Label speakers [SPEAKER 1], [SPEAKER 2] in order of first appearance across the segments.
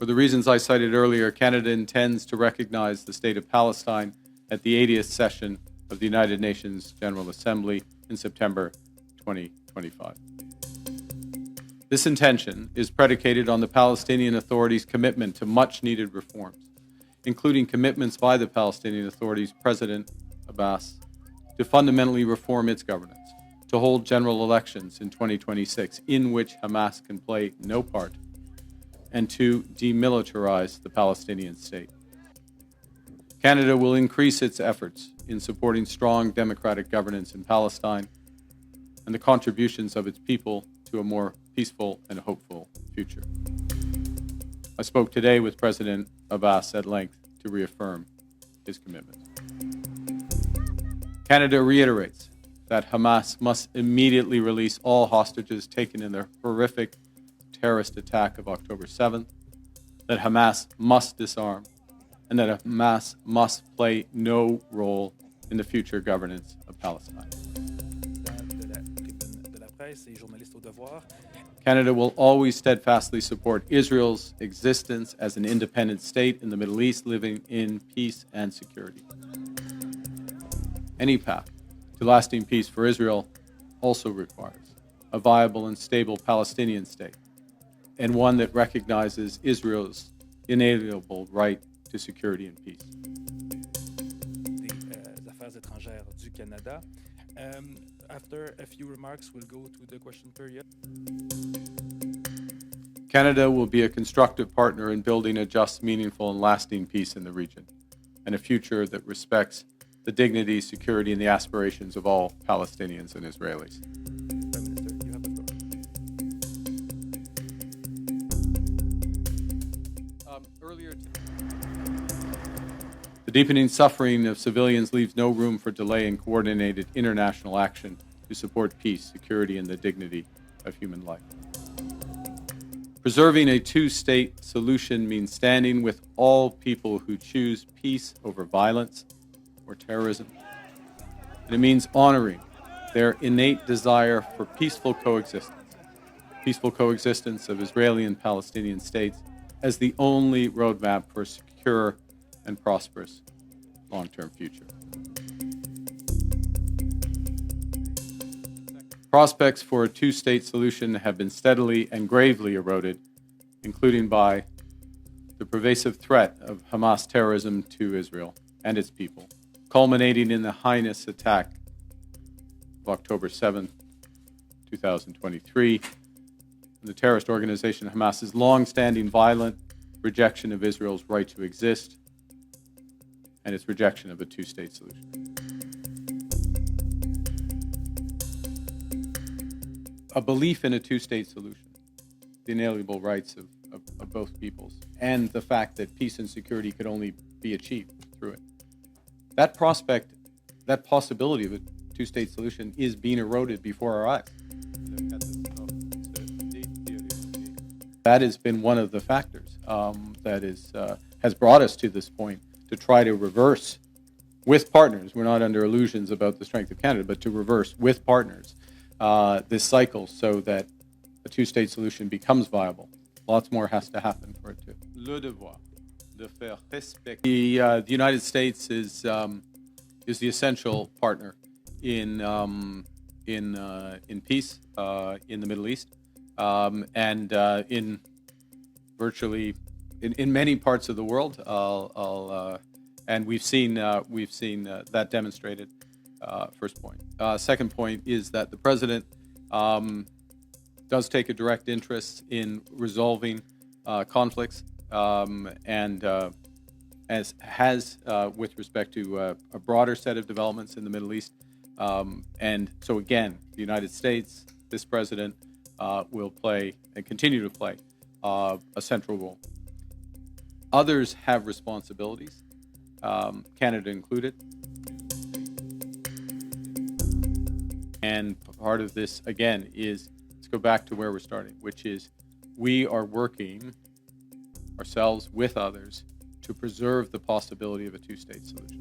[SPEAKER 1] For the reasons I cited earlier, Canada intends to recognize the State of Palestine at the 80th session of the United Nations General Assembly in September 2025. This intention is predicated on the Palestinian Authority's commitment to much-needed reforms, including commitments by the Palestinian Authority's President Abbas to fundamentally reform its governance, to hold general elections in 2026 in which Hamas can play no part, and to demilitarize the Palestinian state. Canada will increase its efforts in supporting strong democratic governance in Palestine and the contributions of its people to a more peaceful and hopeful future. I spoke today with President Abbas at length to reaffirm his commitment. Canada reiterates that Hamas must immediately release all hostages taken in the horrific terrorist attack of October 7th, that Hamas must disarm, and that Hamas must play no role in the future governance of Palestine. Canada will always steadfastly support Israel's existence as an independent state in the Middle East, living in peace and security. Any path to lasting peace for Israel also requires a viable and stable Palestinian state, and one that recognizes Israel's inalienable right to security and peace.
[SPEAKER 2] Des Affaires étrangères du Canada. After a few remarks, we'll go to the question period.
[SPEAKER 1] Canada will be a constructive partner in building a just, meaningful, and lasting peace in the region, and a future that respects the dignity, security, and the aspirations of all Palestinians and Israelis.
[SPEAKER 2] Prime Minister, you have the floor.
[SPEAKER 1] Earlier today, the deepening suffering of civilians leaves no room for delay in coordinated international action to support peace, security, and the dignity of human life. Preserving a two-state solution means standing with all people who choose peace over violence or terrorism. And it means honoring their innate desire for peaceful coexistence of Israeli and Palestinian states as the only roadmap for a secure and prosperous long-term future. Prospects for a two-state solution have been steadily and gravely eroded, including by the pervasive threat of Hamas terrorism to Israel and its people, culminating in the heinous attack of October 7, 2023, and the terrorist organization Hamas's long-standing violent rejection of Israel's right to exist and its rejection of a two-state solution. A belief in a two-state solution, the inalienable rights of both peoples, and the fact that peace and security could only be achieved through it. That prospect, that possibility of a two-state solution is being eroded before our eyes. That has been one of the factors that has brought us to this point, to try to reverse with partners. We're not under illusions about the strength of Canada, but to reverse with partners this cycle so that a two-state solution becomes viable. Lots more has to happen for it to. Le devoir de faire respecter. The United States is the essential partner in peace in the Middle East and in virtually in many parts of the world. And we've seen that demonstrated. First point. Second point is that the president does take a direct interest in resolving conflicts, and as has with respect to a broader set of developments in the Middle East. And so again, the United States, this president, will play and continue to play a central role. Others have responsibilities, Canada included. And part of this, again, is, let's go back to where we're starting, which is we are working ourselves with others to preserve the possibility of a two-state solution.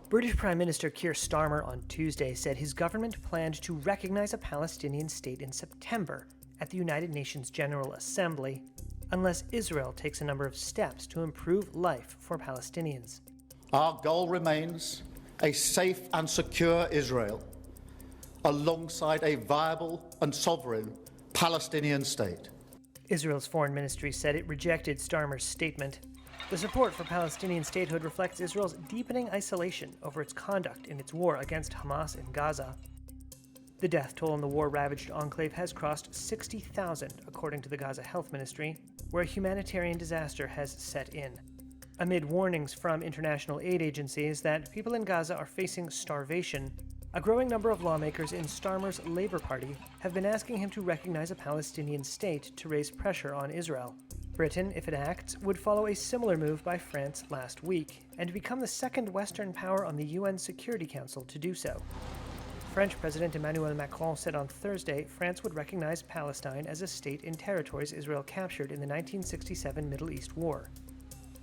[SPEAKER 3] British Prime Minister Keir Starmer on Tuesday said his government planned to recognize a Palestinian state in September at the United Nations General Assembly unless Israel takes a number of steps to improve life for Palestinians.
[SPEAKER 4] Our goal remains a safe and secure Israel alongside a viable and sovereign Palestinian state.
[SPEAKER 3] Israel's foreign ministry said it rejected Starmer's statement. The support for Palestinian statehood reflects Israel's deepening isolation over its conduct in its war against Hamas in Gaza. The death toll in the war-ravaged enclave has crossed 60,000, according to the Gaza Health Ministry, where a humanitarian disaster has set in. Amid warnings from international aid agencies that people in Gaza are facing starvation, a growing number of lawmakers in Starmer's Labour Party have been asking him to recognize a Palestinian state to raise pressure on Israel. Britain, if it acts, would follow a similar move by France last week, and become the second Western power on the UN Security Council to do so. French President Emmanuel Macron said on Thursday France would recognize Palestine as a state in territories Israel captured in the 1967 Middle East War.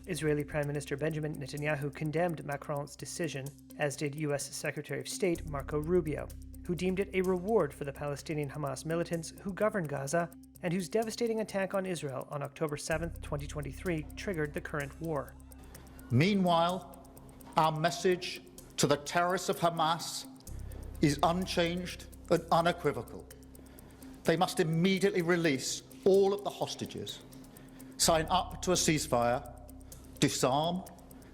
[SPEAKER 3] Israeli Prime Minister Benjamin Netanyahu condemned Macron's decision, as did U.S. Secretary of State Marco Rubio, who deemed it a reward for the Palestinian Hamas militants who govern Gaza and whose devastating attack on Israel on October 7, 2023, triggered the current war.
[SPEAKER 4] Meanwhile, our message to the terrorists of Hamas is unchanged and unequivocal. They must immediately release all of the hostages, sign up to a ceasefire, disarm,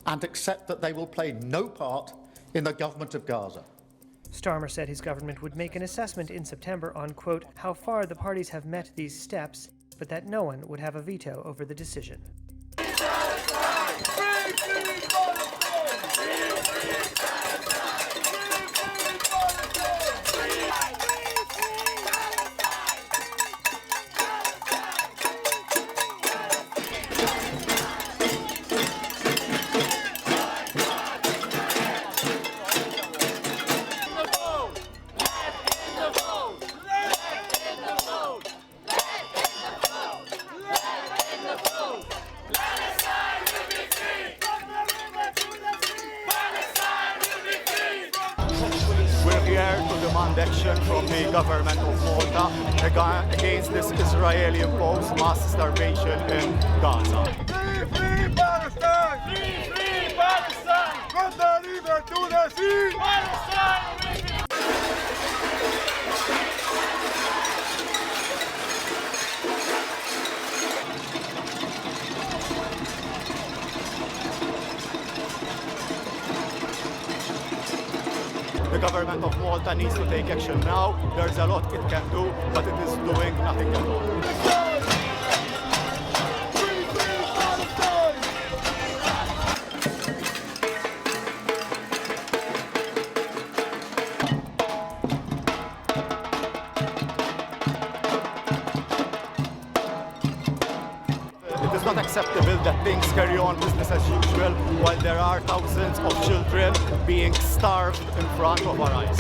[SPEAKER 4] and accept that they will play no part in the government of Gaza.
[SPEAKER 3] Starmer said his government would make an assessment in September on, quote, how far the parties have met these steps, but that no one would have a veto over the decision.
[SPEAKER 5] Action from the government of Malta against this Israeli-imposed mass starvation in Gaza.
[SPEAKER 6] Free Palestine! Free Palestine! From the river to the sea! Palestine!
[SPEAKER 5] The government of Malta needs to take action now. There's a lot it can do, but it is doing nothing at all. It is not acceptable that things carry on business as usual while there are thousands of children being starved in front of our eyes.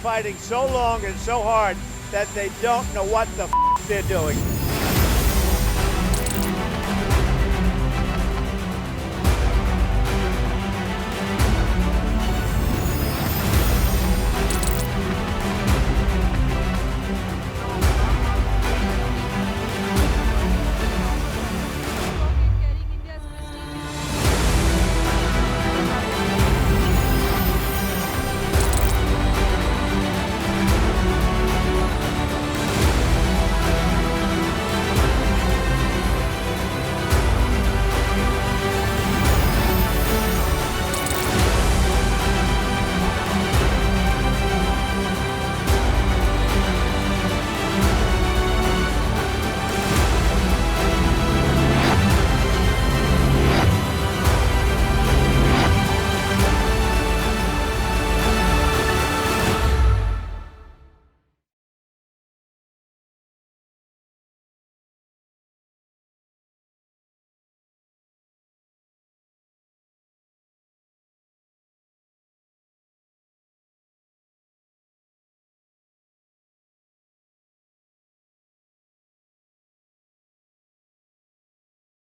[SPEAKER 7] fighting so long and so hard that they don't know what the they're doing.